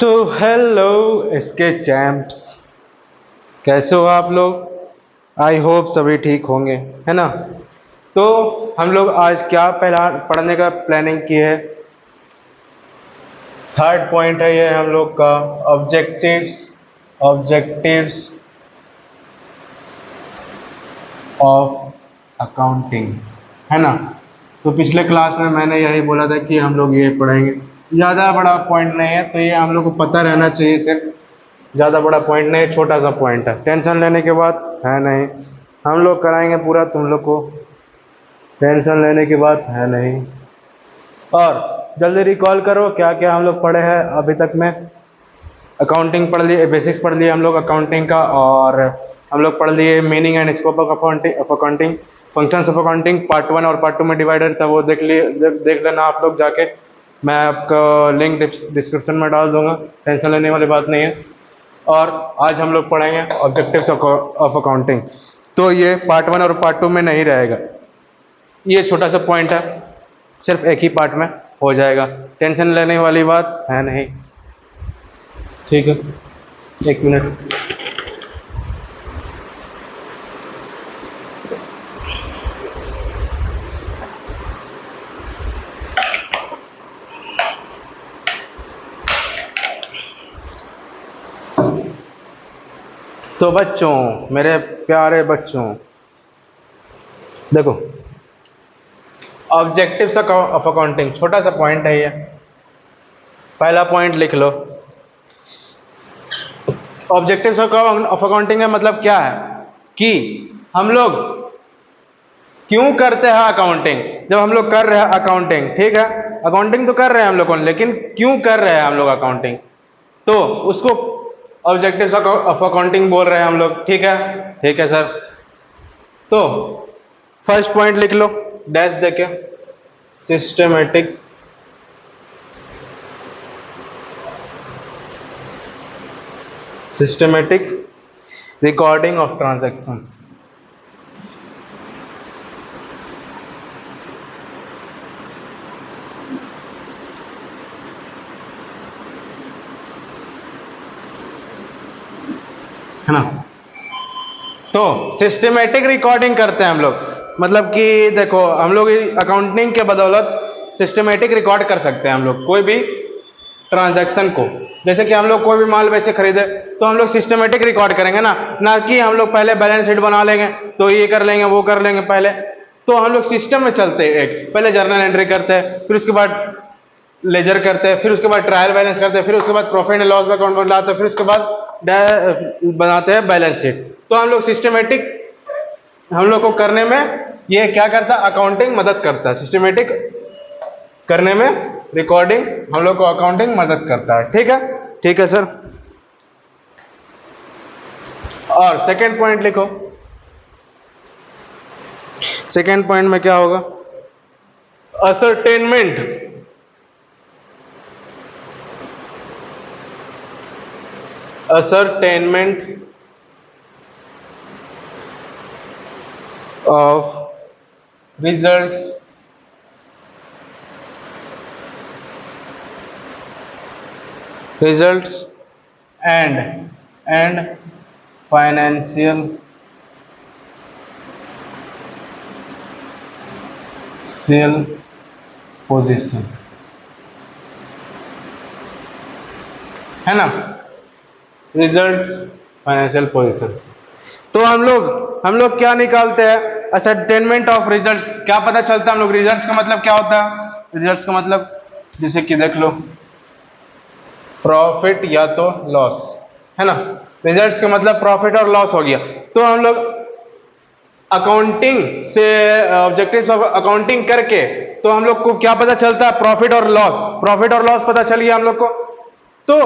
तो हेलो इसके चैम्प्स, कैसे हो आप लोग। आई होप सभी ठीक होंगे, है ना। तो हम लोग आज क्या पहला पढ़ने का प्लानिंग की है। थर्ड पॉइंट है ये हम लोग का, ऑब्जेक्टिव्स ऑब्जेक्टिव्स ऑफ अकाउंटिंग, है ना। तो पिछले क्लास में मैंने यही बोला था कि हम लोग ये पढ़ेंगे। ज़्यादा बड़ा पॉइंट नहीं है, तो ये हम लोग को पता रहना चाहिए। सिर्फ ज़्यादा बड़ा पॉइंट नहीं, छोटा सा पॉइंट है, टेंशन लेने के बाद है नहीं। हम लोग कराएंगे पूरा, तुम लोग को टेंशन लेने की बात है नहीं। और जल्दी रिकॉल करो क्या क्या हम लोग पढ़े हैं अभी तक में। अकाउंटिंग पढ़ लिए, बेसिक्स पढ़ लिए हम लोग अकाउंटिंग का, और हम लोग पढ़ लिए meaning and scope of accounting, functions of accounting part 1 और पार्ट 2 में डिवाइडेड था, वो देख लिए, देख लेना आप लोग जाके। मैं आपका लिंक डिस्क्रिप्शन में डाल दूंगा, टेंशन लेने वाली बात नहीं है। और आज हम लोग पढ़ेंगे ऑब्जेक्टिव्स ऑफ अकाउंटिंग। तो ये पार्ट 1 और पार्ट 2 में नहीं रहेगा, ये छोटा सा पॉइंट है, सिर्फ एक ही पार्ट में हो जाएगा, टेंशन लेने वाली बात है नहीं। ठीक है, एक मिनट। तो बच्चों, मेरे प्यारे बच्चों, देखो ऑब्जेक्टिव्स ऑफ अकाउंटिंग छोटा सा पॉइंट है ये। पहला पॉइंट लिख लो, ऑब्जेक्टिव्स ऑफ अकाउंटिंग का मतलब क्या है कि हम लोग क्यों करते हैं अकाउंटिंग। जब हम लोग कर रहे हैं अकाउंटिंग, ठीक है, अकाउंटिंग तो कर रहे हैं हम लोग, लेकिन क्यों कर रहे हैं हम लोग अकाउंटिंग, तो उसको ऑब्जेक्टिव्स ऑफ अकाउंटिंग बोल रहे हैं हम लोग। ठीक है, ठीक है सर। तो फर्स्ट पॉइंट लिख लो, डैश देके, सिस्टमेटिक रिकॉर्डिंग ऑफ ट्रांजैक्शंस। है ना। तो सिस्टमेटिक रिकॉर्डिंग करते हैं हम लोग, मतलब कि देखो हम लोग अकाउंटिंग के बदौलत सिस्टमेटिक रिकॉर्ड कर सकते हैं हम लोग कोई भी ट्रांजैक्शन को। जैसे कि हम लोग कोई भी माल बेचे खरीदे, तो हम लोग सिस्टमेटिक रिकॉर्ड करेंगे ना कि हम लोग पहले बैलेंस शीट बना लेंगे, तो ये कर लेंगे वो कर लेंगे पहले। तो हम लोग सिस्टम में चलते हैं, एक पहले जर्नल एंट्री करते हैं, फिर उसके बाद लेजर करते हैं, फिर उसके बाद ट्रायल बैलेंस करते हैं, फिर उसके बाद प्रॉफिट एंड लॉस अकाउंट बनाते हैं, फिर उसके बाद बनाते हैं बैलेंस शीट। तो हम लोग सिस्टमेटिक, हम लोग को करने में ये क्या करता है, अकाउंटिंग मदद करता है। सिस्टमेटिक करने में रिकॉर्डिंग हम लोग को अकाउंटिंग मदद करता है। ठीक है, ठीक है सर। और सेकेंड पॉइंट लिखो, सेकेंड पॉइंट में क्या होगा, ascertainment of results and financial position, है ना। Results, financial position. तो हम लोग क्या निकालते हैं, असरटेनमेंट ऑफ रिजल्ट्स। क्या पता चलता है हम लोग, रिजल्ट्स का मतलब क्या होता है, रिजल्ट्स का मतलब जैसे कि देख लो, प्रॉफिट या तो लॉस, है ना। रिजल्ट्स का मतलब प्रॉफिट और लॉस हो गया। तो हम लोग अकाउंटिंग से, ऑब्जेक्टिव्स ऑफ अकाउंटिंग करके, तो हम लोग को क्या पता चलता है, प्रॉफिट और लॉस पता चल गया हम लोग को। तो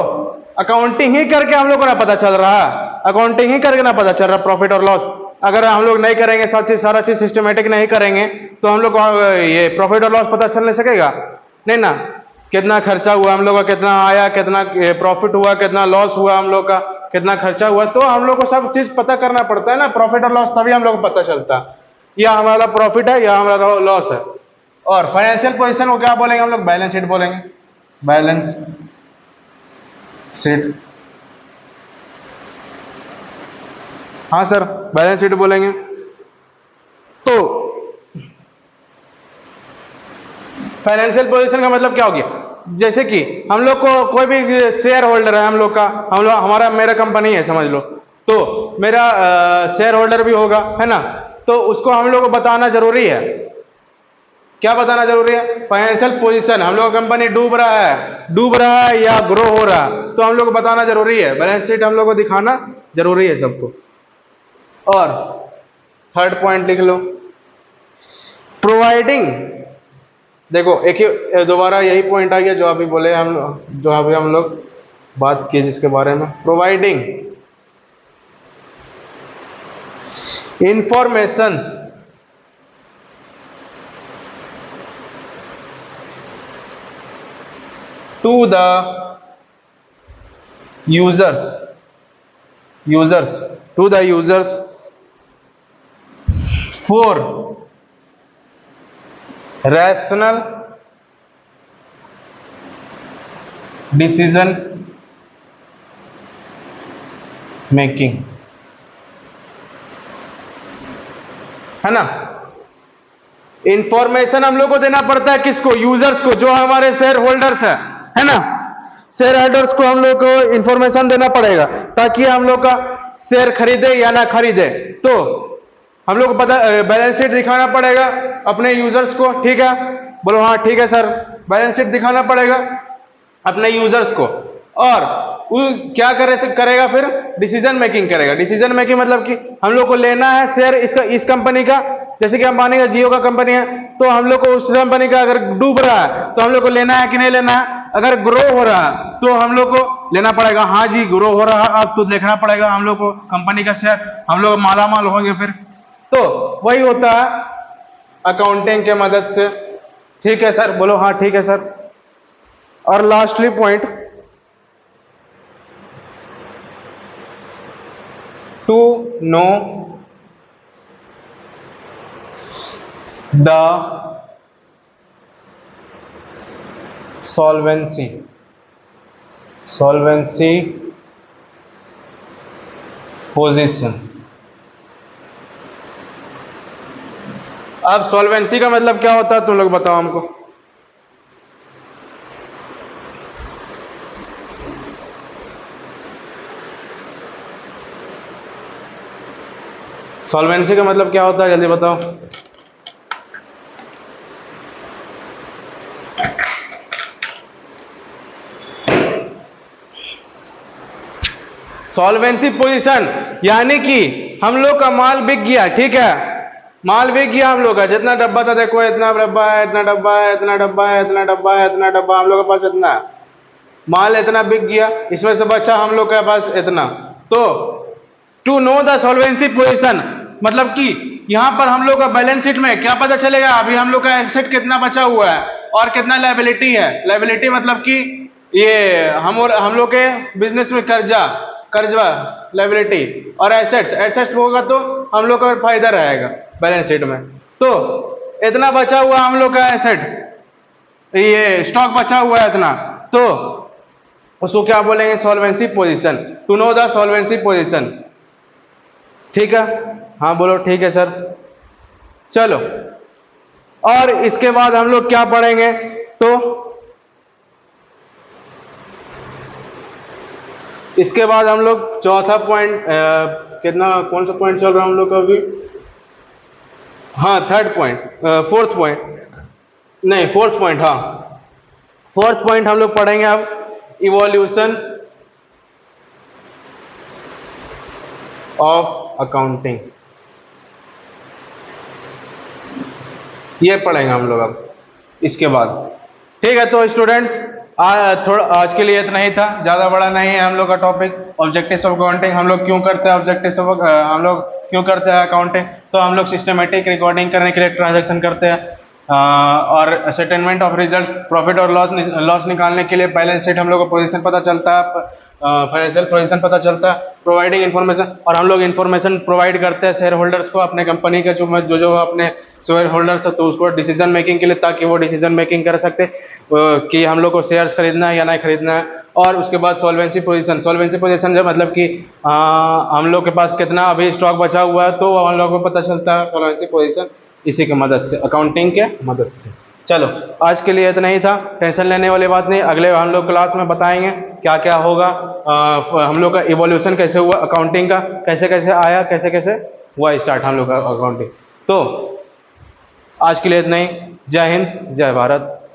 अकाउंटिंग ही करके हम लोग को ना पता चल रहा है, अकाउंटिंग ही करके ना पता चल रहा प्रॉफिट और लॉस। अगर हम लोग नहीं करेंगे, सारा चीज सिस्टमेटिक नहीं करेंगे, तो हम लोग को ये प्रॉफिट और लॉस पता चल नहीं सकेगा, नहीं ना। कितना खर्चा हुआ हम लोग का, कितना आया, कितना प्रॉफिट हुआ, कितना लॉस हुआ हम लोग का, कितना खर्चा हुआ, तो हम लोग को सब चीज पता करना पड़ता है ना, प्रॉफिट और लॉस, तभी हम लोग को पता चलता या हमारा प्रॉफिट है या हमारा लॉस है। और फाइनेंशियल पोजीशन को क्या बोलेंगे हम लोग, बैलेंस शीट बोलेंगे, बैलेंस शीट, हाँ सर बैलेंस शीट बोलेंगे। तो फाइनेंशियल पोजीशन का मतलब क्या हो गया, जैसे कि हम लोग को कोई भी शेयर होल्डर है, हम लोग का, हम लोग हमारा मेरा कंपनी है समझ लो, तो मेरा शेयर होल्डर भी होगा, है ना, तो उसको हम लोग को बताना जरूरी है। क्या बताना जरूरी है? फाइनेंशियल पोजीशन, हम लोग का कंपनी डूब रहा है या ग्रो हो रहा है, तो हम लोग को बताना जरूरी है, बैलेंस शीट हम लोग को दिखाना जरूरी है सबको। और थर्ड पॉइंट लिख लो, प्रोवाइडिंग, देखो एक ही दोबारा यही पॉइंट आ गया जो अभी बोले जो अभी हम लोग बात की जिसके बारे में, providing informations to the users for rational decision making, है ना। इंफॉर्मेशन हम लोग को देना पड़ता है किसको? यूजर्स को, जो हमारे शेयर होल्डर्स है ना, शेयर होल्डर्स को हम लोग को इंफॉर्मेशन देना पड़ेगा ताकि हम लोग का शेयर खरीदे या ना खरीदे। तो हम लोग को पता बैलेंस शीट दिखाना पड़ेगा अपने यूजर्स को, ठीक है, बोलो हाँ ठीक है सर, बैलेंस शीट दिखाना पड़ेगा अपने यूजर्स को। और वो क्या करेगा फिर? डिसीजन मेकिंग करेगा। डिसीजन मेकिंग मतलब कि हम लोग को लेना है शेयर इस कंपनी का, जैसे कि अंबानी का जियो का कंपनी है, तो हम लोग को उस कंपनी का अगर डूब रहा है तो हम लोग को लेना है कि नहीं लेना है, अगर ग्रो हो रहा है तो हम लोग को लेना पड़ेगा, हाँ जी ग्रो हो रहा है अब तो देखना पड़ेगा हम लोग को कंपनी का शेयर, हम लोग माला माल होंगे फिर। तो वही होता है अकाउंटिंग के मदद से, ठीक है सर, बोलो हाँ ठीक है सर। और lastly point, to know the solvency position। अब सॉल्वेंसी का मतलब क्या होता है तुम लोग बताओ हमको। सॉल्वेंसी का मतलब क्या होता है जल्दी बताओ। सॉल्वेंसी पोजीशन यानी कि हम लोग का माल बिक गया, ठीक है, माल बिक गया हम लोग का, जितना डब्बा था देखो, इतना डब्बा है, इतना डब्बा है, इतना डब्बा है, इतना डब्बा है, इतना डब्बा, हम लोग के पास इतना माल, इतना बिक गया, इसमें से बचा हम लोग के पास इतना। तो to know the solvency position मतलब कि यहां पर हम लोग का बैलेंस शीट में क्या पता चलेगा, अभी हम लोग का एसेट कितना बचा हुआ है और कितना लायबिलिटी है। लायबिलिटी मतलब कि ये हम लोग के बिजनेस में कर्जा लायबिलिटी, और एसेट्स होगा तो हम लोग का फायदा रहेगा बैलेंस शीट में। तो इतना बचा हुआ हम लोग का एसेट, ये स्टॉक बचा हुआ है इतना, तो उसको क्या बोलेंगे? Solvency position. To know the solvency position, ठीक है, हाँ बोलो ठीक है सर। चलो, और इसके बाद हम लोग क्या पढ़ेंगे? तो इसके बाद हम लोग चौथा पॉइंट, कितना कौन सा पॉइंट चल रहा है हम लोग का अभी? हाँ थर्ड पॉइंट, फोर्थ पॉइंट, हाँ फोर्थ पॉइंट हम लोग पढ़ेंगे अब, इवोल्यूशन ऑफ अकाउंटिंग, ये पढ़ेंगे हम लोग अब इसके बाद, ठीक है। तो स्टूडेंट्स आज के लिए इतना ही था, ज़्यादा बड़ा नहीं है हम लोग का टॉपिक। ऑब्जेक्टिव्स ऑफ अकाउंटिंग हम लोग क्यों करते हैं, हम लोग क्यों करते हैं अकाउंटिंग? तो हम लोग सिस्टमेटिक रिकॉर्डिंग करने के लिए ट्रांजैक्शन करते हैं, और असेटमेंट ऑफ रिजल्ट्स, प्रॉफिट और लॉस निकालने के लिए बैलेंस शीट हम लोग को पोजीशन पता चलता है, फाइनेंशियल पोजीशन पता चलता है, प्रोवाइडिंग इन्फॉर्मेशन, और हम लोग इन्फॉर्मेशन प्रोवाइड करते हैं शेयर होल्डर्स को, अपने कंपनी के जो अपने शेयर होल्डर्स है, तो उसको डिसीजन मेकिंग के लिए, ताकि वो डिसीजन मेकिंग कर सकते कि हम लोग को शेयर्स खरीदना है या नहीं खरीदना है, और उसके बाद सॉल्वेंसी पोजीशन। सॉल्वेंसी पोजीशन जो मतलब कि हम लोग के पास कितना अभी स्टॉक बचा हुआ है, तो हम लोग को पता चलता है सॉल्वेंसी पोजीशन इसी की मदद से, अकाउंटिंग के मदद से। चलो आज के लिए इतना ही था, टेंशन लेने वाली बात नहीं। अगले हम लोग क्लास में बताएंगे क्या क्या होगा, हम लोग का इवोल्यूशन कैसे हुआ अकाउंटिंग का, कैसे कैसे आया, कैसे कैसे हुआ स्टार्ट हम लोग का अकाउंटिंग। तो आज के लिए इतना ही। जय हिंद, जय भारत।